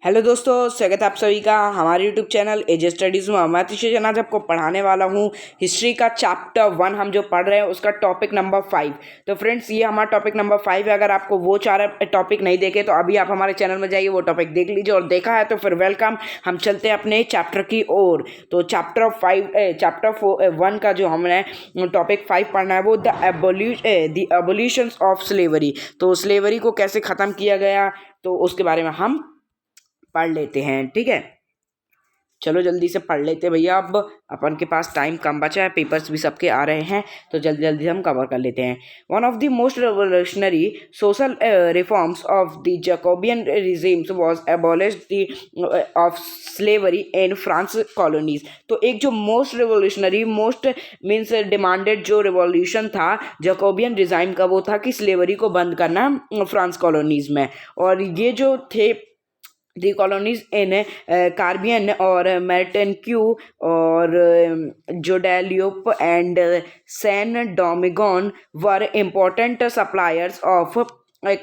Hello दोस्तों, स्वागत है आप सभी का हमारे यूट्यूब चैनल एजे स्टडीज़ में। मैं अतिशय आज आपको पढ़ाने वाला हूँ हिस्ट्री का चैप्टर 1। हम जो पढ़ रहे हैं उसका टॉपिक नंबर 5। तो फ्रेंड्स, ये हमारा टॉपिक नंबर 5 है। अगर आपको वो 4 टॉपिक नहीं देखे तो अभी आप हमारे चैनल में जाइए, वो टॉपिक देख लीजिए, और देखा है तो फिर वेलकम। हम चलते हैं अपने चैप्टर की ओर। तो चैप्टर 1 का जो हमने टॉपिक 5 पढ़ना है वो द एबोल्यूशन ऑफ स्लेवरी। तो स्लेवरी को कैसे ख़त्म किया गया, तो उसके बारे में हम पढ़ लेते हैं। ठीक है, चलो जल्दी से पढ़ लेते हैं भैया। अब अपन के पास टाइम कम बचा है, पेपर्स भी सबके आ रहे हैं, तो जल्दी जल्दी हम कवर कर लेते हैं। One of the most revolutionary social reforms of the Jacobin regimes was abolished the of slavery in France colonies. तो एक जो मोस्ट रेवोल्यूशनरी मीन्स डिमांडेड जो रिवॉल्यूशन था जैकोबियन रिजाइम का, वो था कि स्लेवरी को बंद करना फ्रांस कॉलोनीज में। और ये जो थे दी कॉलोनीज इन कार्बियन और मैर्टेनक्यू और Guadeloupe and San Domingo were important suppliers of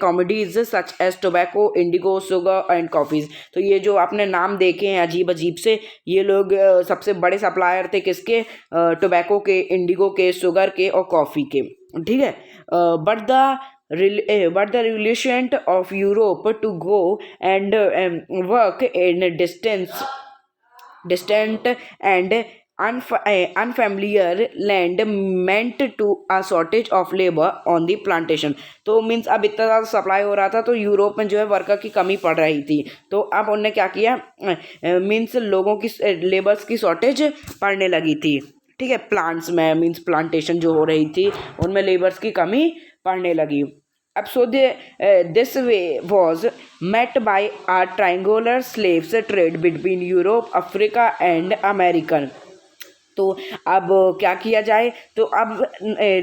commodities such as tobacco, indigo, sugar and coffees. तो ये जो आपने नाम देखे हैं अजीब अजीब से, ये लोग सबसे बड़े सप्लायर थे किसके? टोबैको के, इंडिगो के, शुगर के और कॉफ़ी के। ठीक है, but the revolution of Europe to go and work in distant and unfamiliar land meant to a shortage of labor on the plantation। तो मीन्स अब इतना ज़्यादा सप्लाई हो रहा था तो यूरोप में जो है वर्कर की कमी पड़ रही थी। तो अब उन्होंने क्या किया, मीन्स लोगों की लेबर्स की शॉर्टेज पड़ने लगी थी। ठीक है, प्लांट्स में मीन्स प्लांटेशन जो हो रही थी उनमें लेबर्स की कमी पड़ने लगी। अब this way was met by a triangular slaves trade between Europe, Africa and America। तो अब क्या किया जाए, तो अब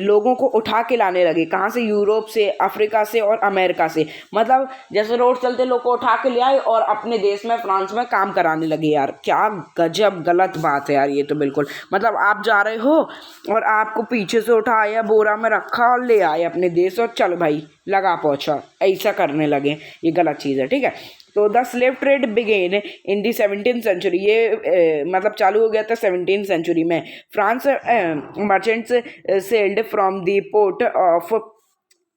लोगों को उठा के लाने लगे। कहाँ से? यूरोप से, अफ्रीका से और अमेरिका से। मतलब जैसे रोड चलते लोग को उठा के ले आए और अपने देश में फ्रांस में काम कराने लगे। यार क्या गजब गलत बात है यार ये तो। बिल्कुल मतलब आप जा रहे हो और आपको पीछे से उठाया, बोरा में रखा और ले आए अपने देश, और चल भाई लगा पहुँचा, ऐसा करने लगे। ये गलत चीज़ है। ठीक है, तो the slave trade began in the 17th century. ये मतलब चालू हो गया था 17th सेंचुरी में। France merchants sold from the port of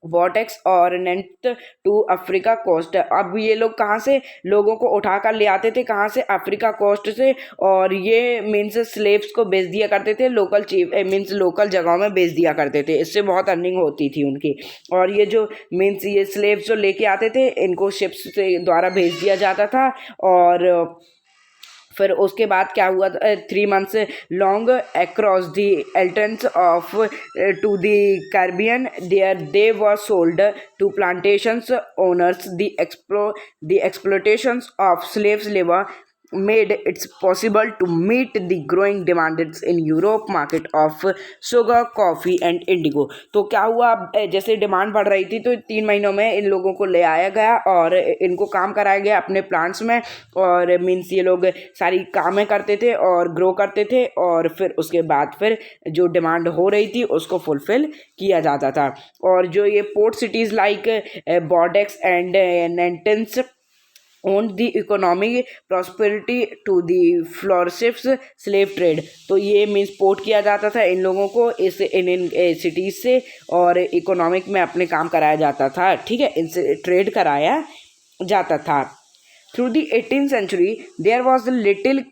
वॉटेक्स और नेंट टू अफ्रीका कोस्ट। अब ये लोग कहाँ से लोगों को उठा कर ले आते थे? कहाँ से? अफ्रीका कोस्ट से। और ये मीन्स स्लेव्स को बेच दिया करते थे, लोकल चीफ मीन्स लोकल जगहों में बेच दिया करते थे। इससे बहुत अर्निंग होती थी उनकी। और ये जो मीन्स ये स्लेव्स जो लेके आते थे इनको शिप्स से द्वारा भेज दिया जाता था। और फिर उसके बाद क्या हुआ, 3 months लॉन्ग अक्रॉस द एल्टेंस of to the Caribbean, there they were sold to plantations owners. The exploitations of slaves labour made it possible to meet the growing demands in Europe market of sugar, coffee and indigo। तो क्या हुआ, जैसे demand बढ़ रही थी तो 3 महीनों में इन लोगों को ले आया गया और इनको काम कराया गया अपने प्लांट्स में। और मीन्स ये लोग सारी कामें करते थे और ग्रो करते थे, और फिर उसके बाद फिर जो डिमांड हो रही थी उसको फुलफिल किया जाता था। और जो ये port cities like Bordeaux and Nantes owned the economic prosperity to the flourishes slave trade। तो ये मीन्स पोर्ट किया जाता था इन लोगों को इस इन सिटीज़ से, और इकोनॉमिक में अपने काम कराया जाता था। ठीक है, इनसे ट्रेड कराया जाता था। Through the 18th century, there was little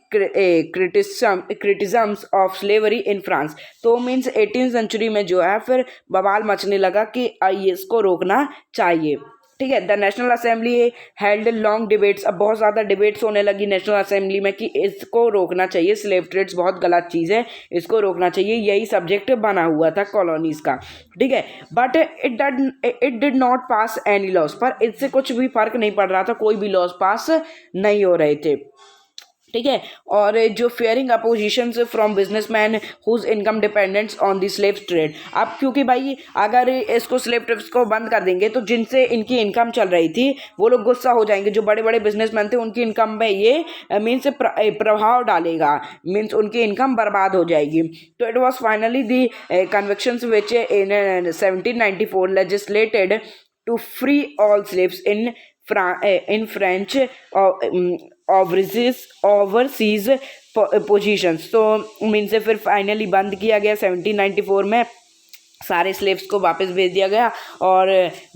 criticisms of slavery in France। तो मीन्स 18th सेंचुरी में जो है फिर बवाल मचने लगा कि इसको रोकना चाहिए। ठीक है, the national assembly held long debates. अब बहुत ज़्यादा डिबेट्स होने लगी नेशनल असेंबली में कि इसको रोकना चाहिए, स्लेव ट्रेड्स बहुत गलत चीज़ है, इसको रोकना चाहिए। यही सब्जेक्ट बना हुआ था कॉलोनीज़ का। ठीक है, but it did not pass any loss. पर इससे कुछ भी फर्क नहीं पड़ रहा था, कोई भी लॉस पास नहीं हो रहे थे। ठीक है, और जो fearing opposition from businessman whose income dependents on the slave trade. अब क्योंकि भाई अगर इसको स्लेव ट्रेड्स को बंद कर देंगे तो जिनसे इनकी इनकम चल रही थी वो लोग गुस्सा हो जाएंगे। जो बड़े बड़े बिजनेसमैन थे उनकी इनकम में ये मीन्स प्रभाव डालेगा, मीन्स उनकी इनकम बर्बाद हो जाएगी। तो it was finally the convictions which in 1794 legislated to free all slaves in in French overseas positions. तो मीन से फिर फाइनली बंद किया गया 1794 में, सारे स्लेव्स को वापस भेज दिया गया। और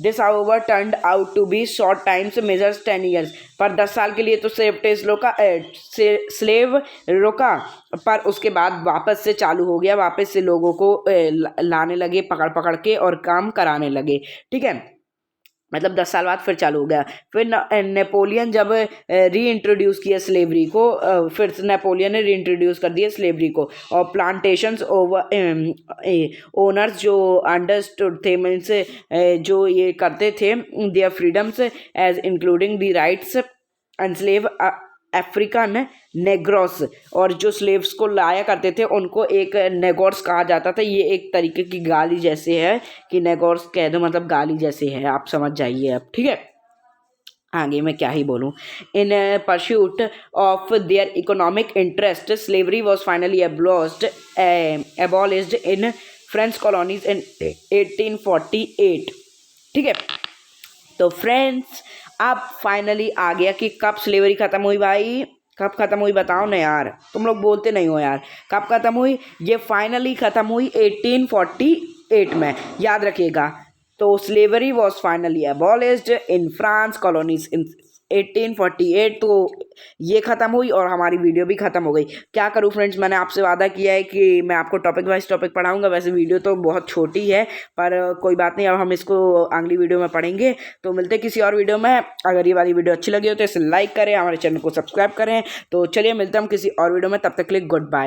this however turned out to be short times measures 10 years. पर 10 साल के लिए तो स्लेव रोका, पर उसके बाद वापस से चालू हो गया, वापस से लोगों को लाने लगे पकड़ पकड़ के और काम कराने लगे। ठीक है, मतलब 10 साल बाद फिर चालू हो गया। फिर नेपोलियन जब री इंट्रोड्यूस किया स्लेवरी को, फिर नेपोलियन ने री इंट्रोड्यूस कर दिया स्लेवरी को। और प्लांटेशंस ओनर्स जो अंडरस्टूड थे, मीन्स जो ये करते थे their freedoms as including the rights enslave African negroes, और जो स्लेव्स को लाया करते थे उनको एक नेगोर्स कहा जाता था। ये एक तरीके की गाली जैसे है कि नेगोर्स कह दो, मतलब गाली जैसे है, आप समझ जाइए अब। ठीक है, आगे मैं क्या ही बोलूँ। In pursuit of their economic interest slavery was finally abolished in French colonies in 1848। ठीक है, तो फ्रेंड्स अब फाइनली आ गया कि कब स्लेवरी ख़त्म हुई भाई, कब ख़त्म हुई बताओ ना यार, तुम लोग बोलते नहीं हो यार। कब ख़त्म हुई? ये फाइनली ख़त्म हुई 1848 में, याद रखिएगा। तो slavery was finally abolished in France colonies in 1848। तो ये ख़त्म हुई और हमारी वीडियो भी ख़त्म हो गई। क्या करूँ फ्रेंड्स, मैंने आपसे वादा किया है कि मैं आपको टॉपिक वाइज टॉपिक पढ़ाऊंगा। वैसे वीडियो तो बहुत छोटी है, पर कोई बात नहीं, अब हम इसको अगली वीडियो में पढ़ेंगे। तो मिलते हैं किसी और वीडियो में। अगर ये वाली वीडियो अच्छी लगी हो तो इसे लाइक करें, हमारे चैनल को सब्सक्राइब करें। तो चलिए मिलते हैं हम किसी और वीडियो में, तब तक के लिए गुड बाय।